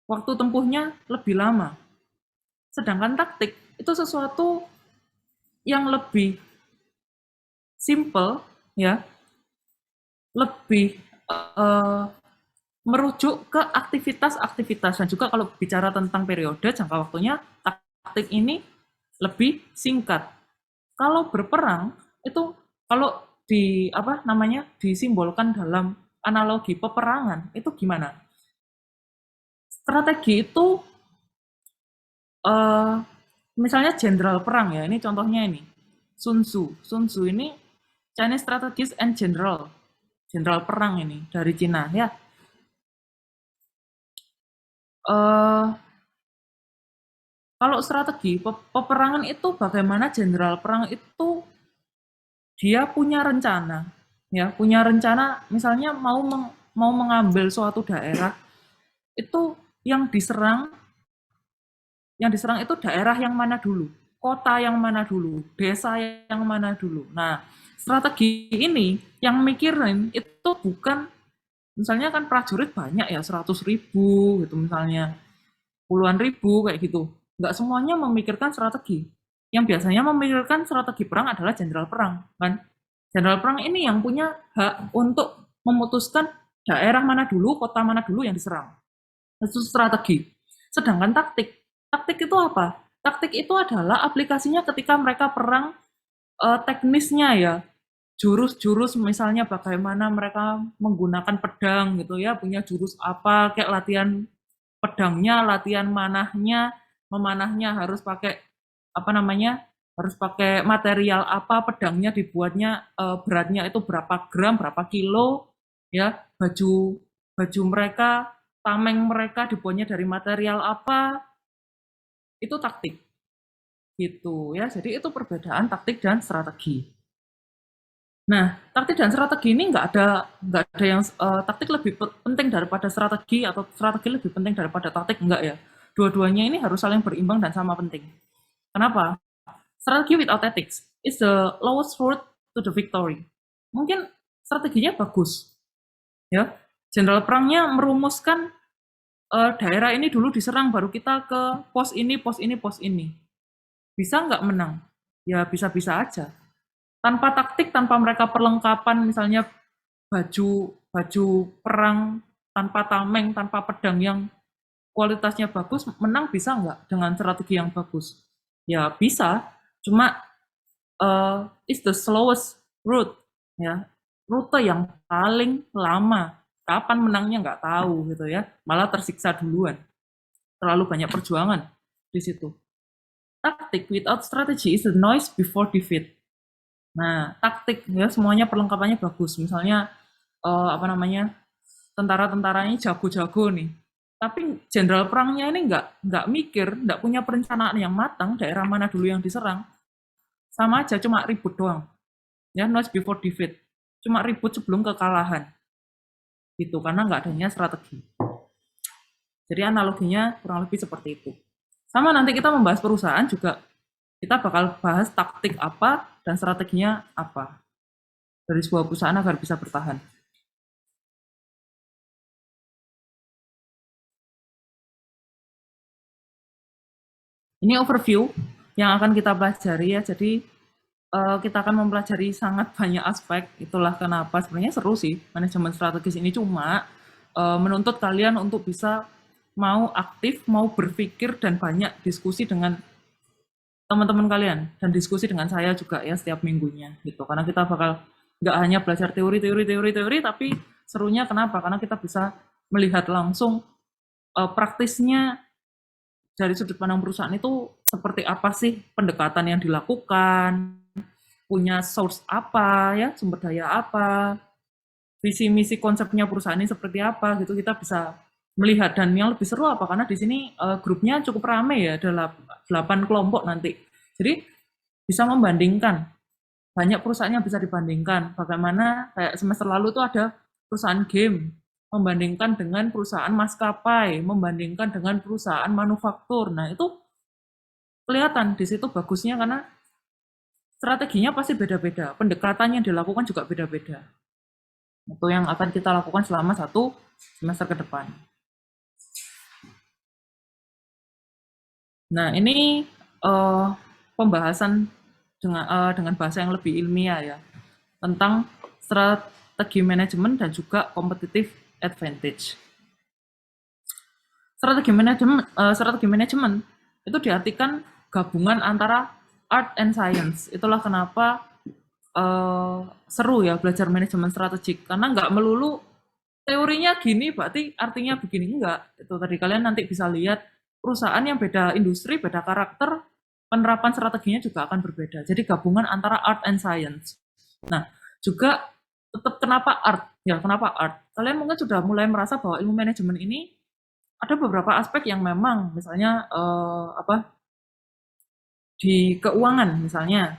Waktu tempuhnya lebih lama. Sedangkan taktik itu sesuatu yang lebih simple, ya, lebih merujuk ke aktivitas-aktivitas, dan juga kalau bicara tentang periode jangka waktunya, taktik ini lebih singkat. Kalau berperang itu kalau disimbolkan dalam analogi peperangan itu gimana? Strategi itu misalnya jenderal perang ya, ini contohnya ini Sun Tzu. Sun Tzu ini Chinese Strategist and General, jenderal perang ini dari Cina ya. Kalau strategi peperangan itu bagaimana jenderal perang itu dia punya rencana, ya punya rencana. Misalnya mau mengambil suatu daerah itu yang diserang itu daerah yang mana dulu, kota yang mana dulu, desa yang mana dulu. Nah, strategi ini yang mikirin itu bukan, misalnya kan prajurit banyak ya, 100.000 gitu misalnya, puluhan ribu kayak gitu. Nggak semuanya memikirkan strategi. Yang biasanya memikirkan strategi perang adalah jenderal perang, kan? Jenderal perang ini yang punya hak untuk memutuskan daerah mana dulu, kota mana dulu yang diserang. Itu strategi. Sedangkan taktik itu apa? Taktik itu adalah aplikasinya ketika mereka perang, teknisnya ya, jurus-jurus misalnya bagaimana mereka menggunakan pedang gitu ya, punya jurus apa, kayak latihan pedangnya, latihan manahnya, memanahnya harus pakai harus pakai material apa, pedangnya dibuatnya beratnya itu berapa gram, berapa kilo, ya baju mereka, tameng mereka dibuatnya dari material apa, itu taktik gitu ya. Jadi itu perbedaan taktik dan strategi. Nah, taktik dan strategi ini nggak ada yang taktik lebih penting daripada strategi atau strategi lebih penting daripada taktik, enggak ya. Dua-duanya ini harus saling berimbang dan sama penting. Kenapa? Strategi without tactics is the lowest road to the victory. Mungkin strateginya bagus, ya. Jenderal perangnya merumuskan daerah ini dulu diserang, baru kita ke pos ini, pos ini, pos ini. Bisa nggak menang? Ya bisa-bisa aja. Tanpa taktik, tanpa mereka perlengkapan, misalnya baju perang, tanpa tameng, tanpa pedang yang kualitasnya bagus, menang bisa nggak dengan strategi yang bagus? Ya bisa, cuma it's the slowest route, ya, rute yang paling lama. Kapan menangnya nggak tahu gitu ya, malah tersiksa duluan. Terlalu banyak perjuangan di situ. Taktik without strategy is the noise before defeat. Nah, taktik ya semuanya perlengkapannya bagus. Misalnya tentara-tentaranya jago-jago nih. Tapi jenderal perangnya ini nggak mikir, nggak punya perencanaan yang matang daerah mana dulu yang diserang. Sama aja, cuma ribut doang. Ya, noise before defeat. Cuma ribut sebelum kekalahan. Gitu, karena nggak adanya strategi. Jadi analoginya kurang lebih seperti itu. Sama nanti kita membahas perusahaan juga, kita bakal bahas taktik apa dan strateginya apa dari sebuah perusahaan agar bisa bertahan. Ini overview yang akan kita pelajari ya. Jadi kita akan mempelajari sangat banyak aspek. Itulah kenapa sebenarnya seru sih manajemen strategis ini, cuma menuntut kalian untuk bisa mau aktif, mau berpikir dan banyak diskusi dengan teman-teman kalian dan diskusi dengan saya juga ya setiap minggunya gitu. Karena kita bakal nggak hanya belajar teori, tapi serunya kenapa? Karena kita bisa melihat langsung praktisnya dari sudut pandang perusahaan itu seperti apa sih pendekatan yang dilakukan, punya source apa ya, sumber daya apa, visi misi konsepnya perusahaan ini seperti apa gitu, kita bisa melihat. Dan yang lebih seru apa, karena di sini grupnya cukup ramai ya, ada 8 kelompok nanti. Jadi bisa membandingkan, banyak perusahaan yang bisa dibandingkan. Bagaimana kayak semester lalu tuh ada perusahaan game, membandingkan dengan perusahaan maskapai, membandingkan dengan perusahaan manufaktur. Nah, itu kelihatan di situ bagusnya karena strateginya pasti beda-beda, pendekatannya yang dilakukan juga beda-beda. Itu yang akan kita lakukan selama 1 semester ke depan. Nah, ini pembahasan dengan bahasa yang lebih ilmiah ya, tentang strategi manajemen dan juga competitive advantage. Strategi manajemen itu diartikan gabungan antara art and science. Itulah kenapa seru ya belajar manajemen strategik, karena nggak melulu teorinya gini berarti artinya begini, enggak. Itu tadi kalian nanti bisa lihat perusahaan yang beda industri, beda karakter, penerapan strateginya juga akan berbeda. Jadi gabungan antara art and science. Nah, juga tetap kenapa art? Ya, kenapa art? Kalian mungkin sudah mulai merasa bahwa ilmu manajemen ini ada beberapa aspek yang memang misalnya di keuangan misalnya.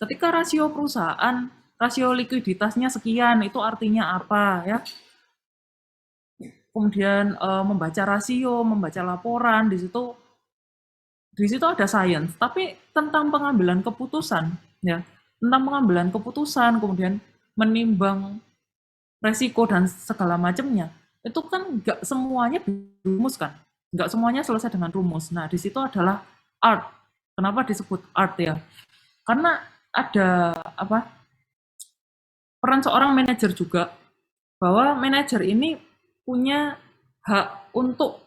Ketika rasio perusahaan, rasio likuiditasnya sekian, itu artinya apa ya? Kemudian membaca rasio, membaca laporan, di situ ada sains. Tapi tentang pengambilan keputusan, ya, tentang pengambilan keputusan, kemudian menimbang resiko dan segala macamnya, itu kan nggak semuanya dirumuskan, nggak semuanya selesai dengan rumus. Nah, di situ adalah art. Kenapa disebut art ya? Karena ada peran seorang manajer juga, bahwa manajer ini punya hak untuk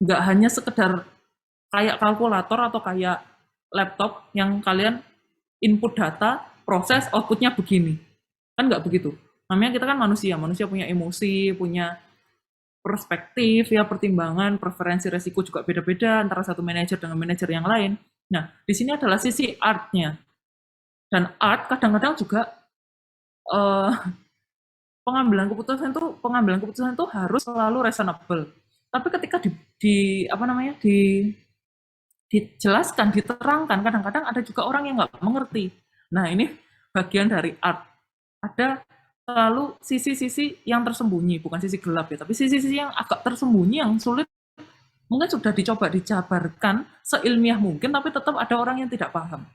nggak hanya sekedar kayak kalkulator atau kayak laptop yang kalian input data, proses, outputnya begini. Kan nggak begitu. Namanya kita kan manusia punya emosi, punya perspektif, ya pertimbangan, preferensi resiko juga beda-beda antara satu manajer dengan manajer yang lain. Nah, di sini adalah sisi art-nya. Dan art kadang-kadang juga pengambilan keputusan itu harus selalu reasonable. Tapi ketika dijelaskan, diterangkan, kadang-kadang ada juga orang yang nggak mengerti. Nah, ini bagian dari art. Ada selalu sisi-sisi yang tersembunyi, bukan sisi gelap ya, tapi sisi-sisi yang agak tersembunyi, yang sulit, mungkin sudah dicoba dijabarkan seilmiah mungkin, tapi tetap ada orang yang tidak paham.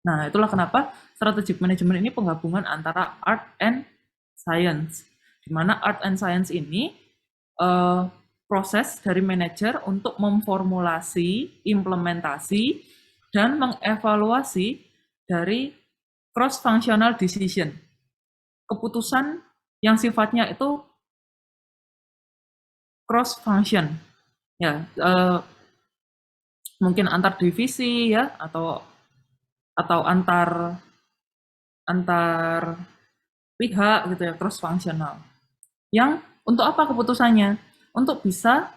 Nah, itulah kenapa strategic management ini penggabungan antara art and science. Di mana art and science ini proses dari manajer untuk memformulasi, implementasi, dan mengevaluasi dari cross-functional decision. Keputusan yang sifatnya itu cross-function. Ya, mungkin antar divisi ya, atau antar pihak gitu ya, cross-functional. Yang untuk apa keputusannya? Untuk bisa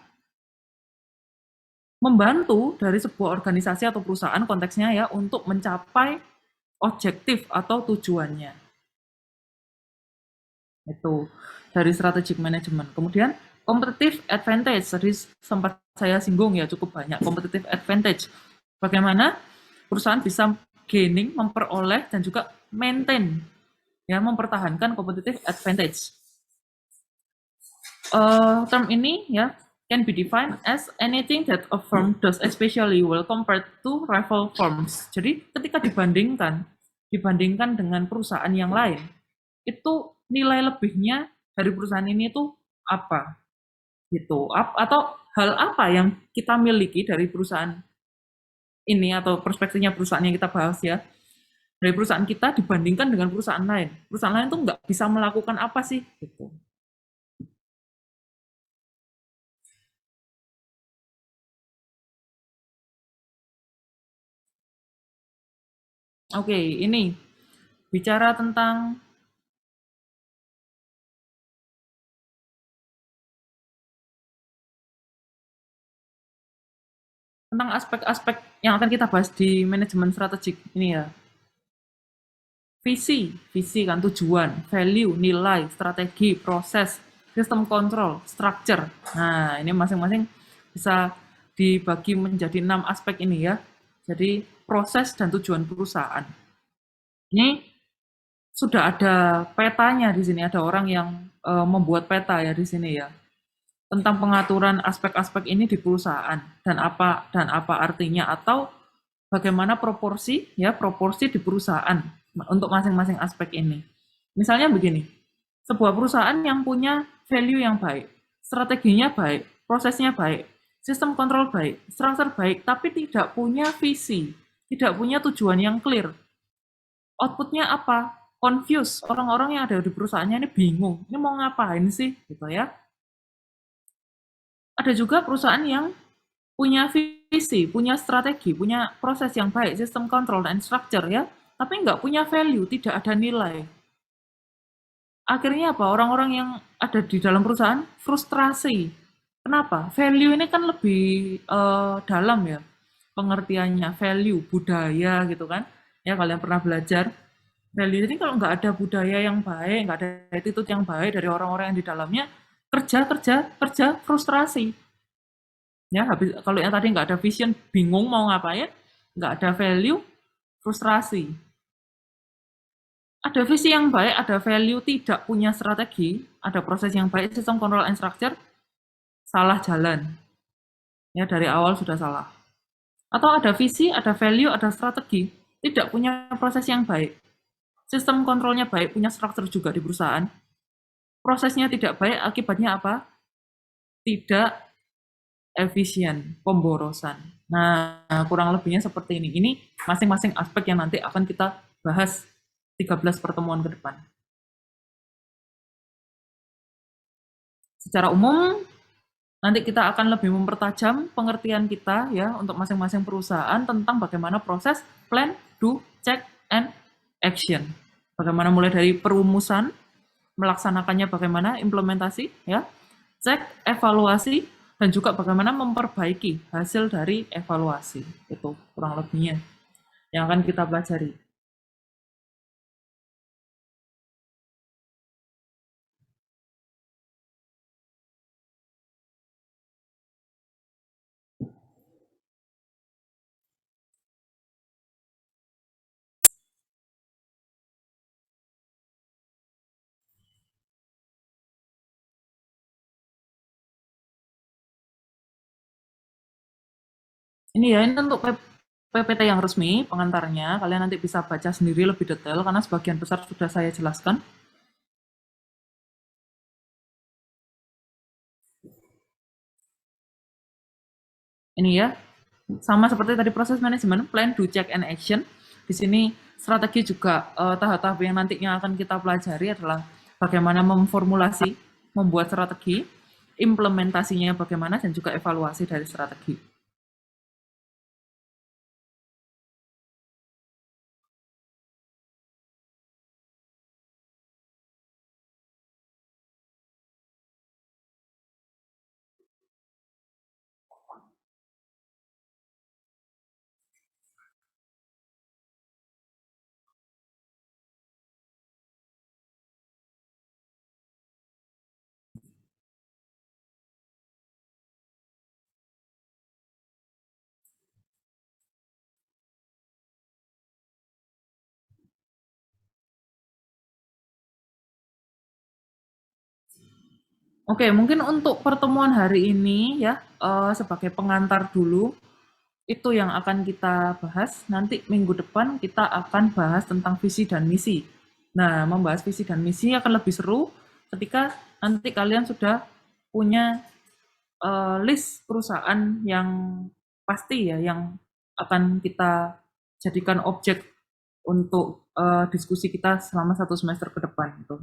membantu dari sebuah organisasi atau perusahaan konteksnya ya untuk mencapai objektif atau tujuannya. Itu dari strategic management. Kemudian competitive advantage, tadi sempat saya singgung ya cukup banyak. Competitive advantage, bagaimana perusahaan bisa gaining, memperoleh dan juga maintain, ya mempertahankan competitive advantage. Term ini ya can be defined as anything that a firm does especially well compared to rival firms. Jadi ketika dibandingkan dengan perusahaan yang lain, itu nilai lebihnya dari perusahaan ini itu apa? Gitu. Atau hal apa yang kita miliki dari perusahaan ini atau perspektifnya perusahaan yang kita bahas ya. Dari perusahaan kita dibandingkan dengan perusahaan lain. Perusahaan lain tuh nggak bisa melakukan apa sih gitu. Oke, ini bicara tentang aspek-aspek yang akan kita bahas di manajemen strategik ini ya. Visi kan tujuan, value, nilai, strategi, proses, sistem kontrol, structure. Nah, ini masing-masing bisa dibagi menjadi 6 aspek ini ya. Jadi, proses dan tujuan perusahaan. Ini sudah ada petanya di sini, ada orang yang membuat peta ya di sini ya. Tentang pengaturan aspek-aspek ini di perusahaan dan apa artinya atau bagaimana proporsi di perusahaan untuk masing-masing aspek ini. Misalnya begini, sebuah perusahaan yang punya value yang baik, strateginya baik, prosesnya baik, sistem kontrol baik, struktur baik, tapi tidak punya visi, tidak punya tujuan yang clear. Outputnya apa? Confuse. Orang-orang yang ada di perusahaannya ini bingung. Ini mau ngapain sih? Gitu ya. Ada juga perusahaan yang punya visi, punya strategi, punya proses yang baik, sistem kontrol dan structure ya, tapi nggak punya value, tidak ada nilai. Akhirnya apa? Orang-orang yang ada di dalam perusahaan frustrasi. Kenapa? Value ini kan lebih dalam ya pengertiannya, value, budaya gitu kan. Ya kalian pernah belajar. Value ini kalau nggak ada budaya yang baik, nggak ada attitude yang baik dari orang-orang yang di dalamnya, kerja, frustrasi. Ya, kalau yang tadi nggak ada vision, bingung mau ngapain, nggak ada value, frustrasi. Ada visi yang baik, ada value, tidak punya strategi, ada proses yang baik, sistem kontrol and structure, salah jalan. Ya, dari awal sudah salah. Atau ada visi, ada value, ada strategi, tidak punya proses yang baik. Sistem kontrolnya baik, punya struktur juga di perusahaan. Prosesnya tidak baik, akibatnya apa? Tidak efisien, pemborosan. Nah, kurang lebihnya seperti ini. Ini masing-masing aspek yang nanti akan kita bahas 13 pertemuan ke depan. Secara umum, nanti kita akan lebih mempertajam pengertian kita ya untuk masing-masing perusahaan tentang bagaimana proses plan, do, check, and action. Bagaimana mulai dari perumusan, melaksanakannya bagaimana, implementasi, ya, cek, evaluasi, dan juga bagaimana memperbaiki hasil dari evaluasi. Itu kurang lebihnya yang akan kita pelajari. Ini ya, ini untuk PPT yang resmi, pengantarnya. Kalian nanti bisa baca sendiri lebih detail, karena sebagian besar sudah saya jelaskan. Ini ya, sama seperti tadi proses manajemen, plan, do, check, and action. Di sini strategi juga tahap-tahap yang nantinya akan kita pelajari adalah bagaimana memformulasi, membuat strategi, implementasinya bagaimana, dan juga evaluasi dari strategi. Oke, mungkin untuk pertemuan hari ini ya, sebagai pengantar dulu, itu yang akan kita bahas. Nanti minggu depan kita akan bahas tentang visi dan misi. Nah, membahas visi dan misi akan lebih seru ketika nanti kalian sudah punya list perusahaan yang pasti ya, yang akan kita jadikan objek untuk diskusi kita selama 1 semester ke depan gitu.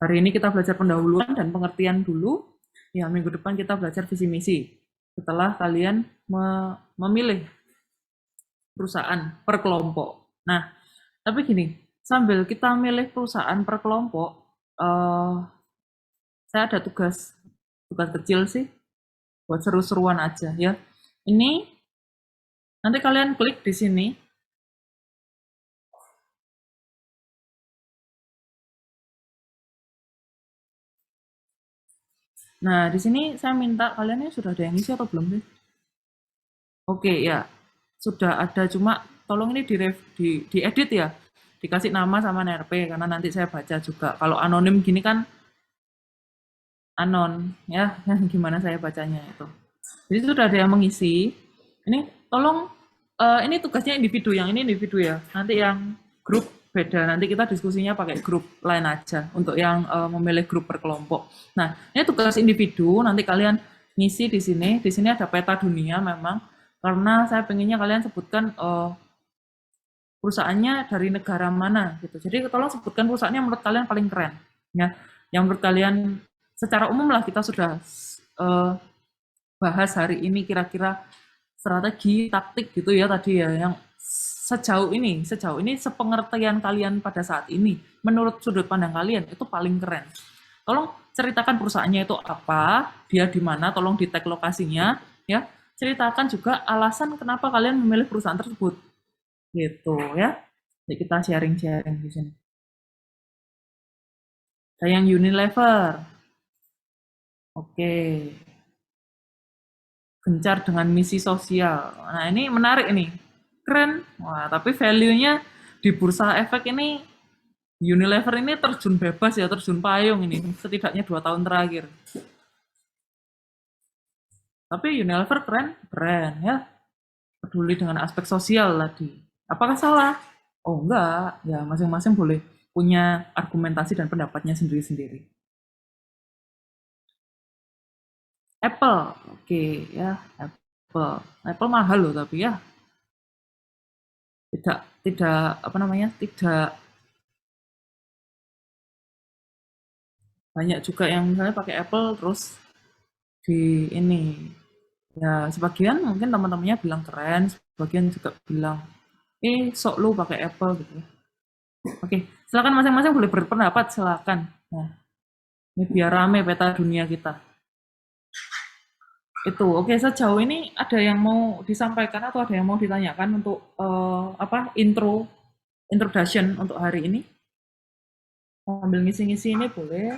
Hari ini kita belajar pendahuluan dan pengertian dulu. Ya, minggu depan kita belajar visi misi. Setelah kalian memilih perusahaan per kelompok. Nah, tapi gini, sambil kita milih perusahaan per kelompok, saya ada tugas kecil sih, buat seru-seruan aja ya. Ini nanti kalian klik di sini. Nah, di sini saya minta kalian sudah ada yang isi atau belum sih? Oke ya, sudah ada, cuma tolong ini diedit ya, dikasih nama sama NRP karena nanti saya baca juga. Kalau anonim gini kan anon ya, gimana saya bacanya itu. Jadi sudah ada yang mengisi. Ini tolong, ini tugasnya individu, yang ini individu ya. Nanti yang grup beda, nanti kita diskusinya pakai grup lain aja untuk yang memilih grup per kelompok. Nah, ini tugas individu, nanti kalian ngisi di sini. Di sini ada peta dunia memang, karena saya pengennya kalian sebutkan perusahaannya dari negara mana gitu. Jadi tolong sebutkan perusahaannya yang menurut kalian paling keren ya. Yang menurut kalian secara umum lah kita sudah bahas hari ini kira-kira strategi, taktik gitu ya tadi ya, yang sejauh ini sepengertian kalian pada saat ini, menurut sudut pandang kalian itu paling keren. Tolong ceritakan perusahaannya itu apa, dia di mana, tolong di tag lokasinya ya. Ceritakan juga alasan kenapa kalian memilih perusahaan tersebut. Gitu ya. Jadi kita sharing-sharing di sini. Ada yang Unilever. Oke. Gencar dengan misi sosial. Nah, ini menarik ini. Keren. Wah, tapi value-nya di bursa efek ini Unilever ini terjun bebas ya, terjun payung ini. Setidaknya 2 tahun terakhir. Tapi Unilever keren ya. Peduli dengan aspek sosial tadi. Apakah salah? Oh enggak, ya masing-masing boleh punya argumentasi dan pendapatnya sendiri-sendiri. Apple, oke ya, Apple mahal loh tapi ya tidak apa namanya, tidak banyak juga yang misalnya pakai Apple terus di ini ya, sebagian mungkin teman-temannya bilang keren, sebagian juga bilang sok lu pakai Apple gitu ya. Oke, silakan masing-masing boleh berpendapat, silakan. Nah, ini biar rame peta dunia kita. Itu oke, sejauh ini ada yang mau disampaikan atau ada yang mau ditanyakan untuk introduction untuk hari ini? Sambil ngisi-ngisi ini boleh.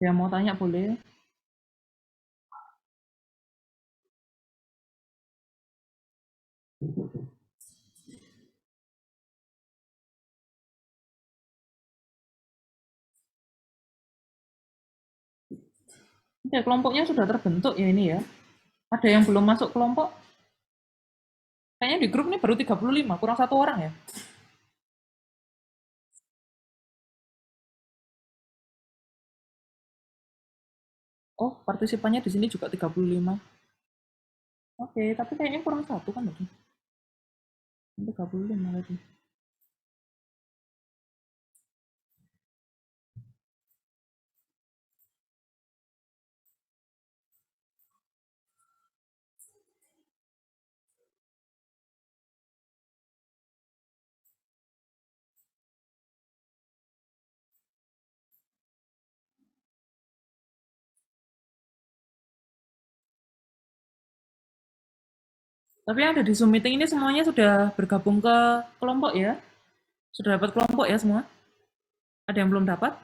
Ada yang mau tanya boleh. Oke, kelompoknya sudah terbentuk ya ini ya. Ada yang belum masuk kelompok? Kayaknya di grup ini baru 35, kurang 1 orang ya. Oh, partisipannya di sini juga 35. Oke, tapi kayaknya kurang 1 kan tadi. 35 lagi. Tapi yang ada di Zoom meeting ini semuanya sudah bergabung ke kelompok ya? Sudah dapat kelompok ya semua? Ada yang belum dapat?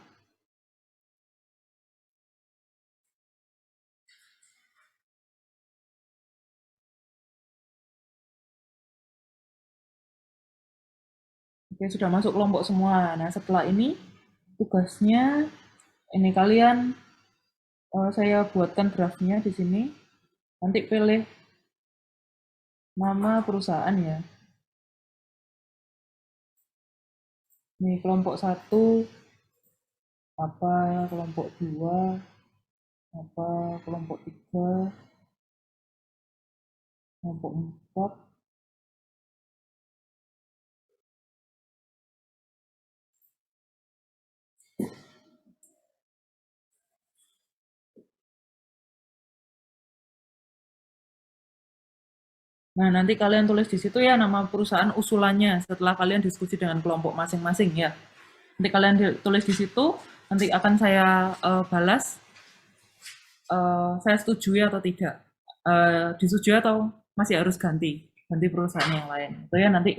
Oke, sudah masuk kelompok semua. Nah, setelah ini tugasnya ini kalian saya buatkan draftnya di sini. Nanti pilih nama perusahaan ya. Ini kelompok 1 apa, kelompok 2 apa, kelompok 3 Kelompok 4. Nah, nanti kalian tulis di situ ya nama perusahaan usulannya setelah kalian diskusi dengan kelompok masing-masing ya. Nanti kalian tulis di situ, nanti akan saya balas saya setuju atau tidak. Disetujui atau masih harus ganti perusahaan yang lain. Itu ya nanti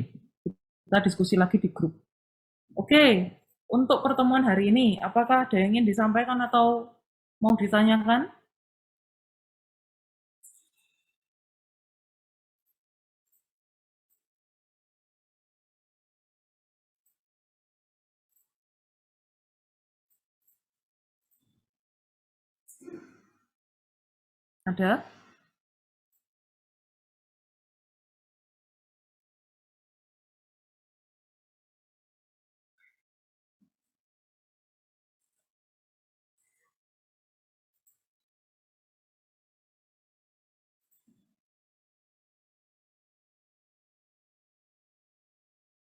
kita diskusi lagi di grup. Oke, untuk pertemuan hari ini, apakah ada yang ingin disampaikan atau mau ditanyakan? Ada?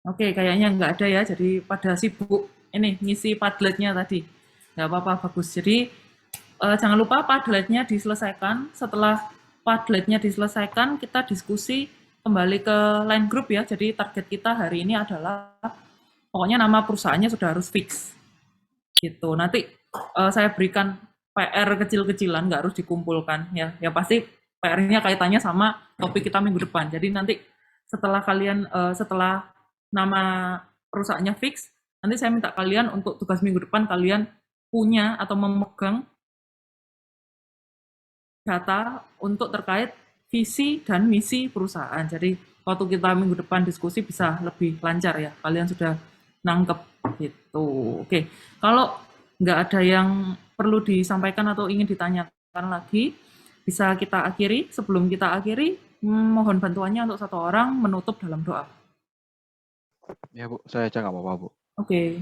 Oke, kayaknya nggak ada ya, jadi pada sibuk ini ngisi Padletnya tadi. Nggak apa-apa, bagus. Jadi jangan lupa Padletnya diselesaikan. Setelah Padletnya diselesaikan, kita diskusi kembali ke line group ya. Jadi target kita hari ini adalah pokoknya nama perusahaannya sudah harus fix. Gitu. Nanti saya berikan PR kecil-kecilan, nggak harus dikumpulkan ya. Ya pasti PR-nya kaitannya sama topik kita minggu depan. Jadi nanti setelah kalian setelah nama perusahaannya fix, nanti saya minta kalian untuk tugas minggu depan kalian punya atau memegang data untuk terkait visi dan misi perusahaan. Jadi waktu kita minggu depan diskusi bisa lebih lancar ya. Kalian sudah nangkep gitu. Oke, kalau nggak ada yang perlu disampaikan atau ingin ditanyakan lagi, bisa kita akhiri. Sebelum kita akhiri, mohon bantuannya untuk satu orang menutup dalam doa. Ya Bu, saya aja nggak apa-apa Bu. Oke.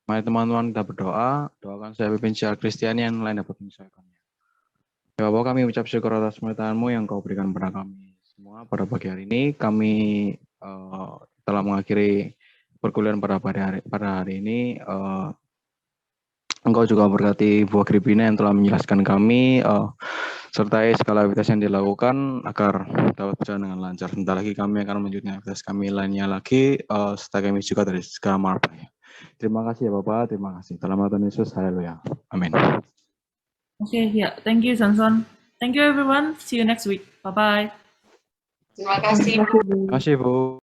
Mari teman-teman kita berdoa, doakan saya pimpin secara Kristiani yang lain dapat menyesuaikannya. Ya Bapak, kami ucap syukur atas pemerintahan-Mu yang Kau berikan kepada kami semua pada pagi hari ini. Kami telah mengakhiri perkuliahan pada hari ini. Engkau juga berkati Bu Agripina yang telah menjelaskan kami, sertai segala aktivitas yang dilakukan agar dapat berjalan dengan lancar. Sebentar lagi kami akan melanjutkan aktivitas kami lainnya lagi, serta kami juga dari segala marpanya. Terima kasih ya Bapak, terima kasih. Dalam nama Tuhan Yesus, haleluya. Amin. Oke, ya. Thank you, Johnson. Thank you, everyone. See you next week. Bye-bye. Terima kasih. Terima kasih Bu.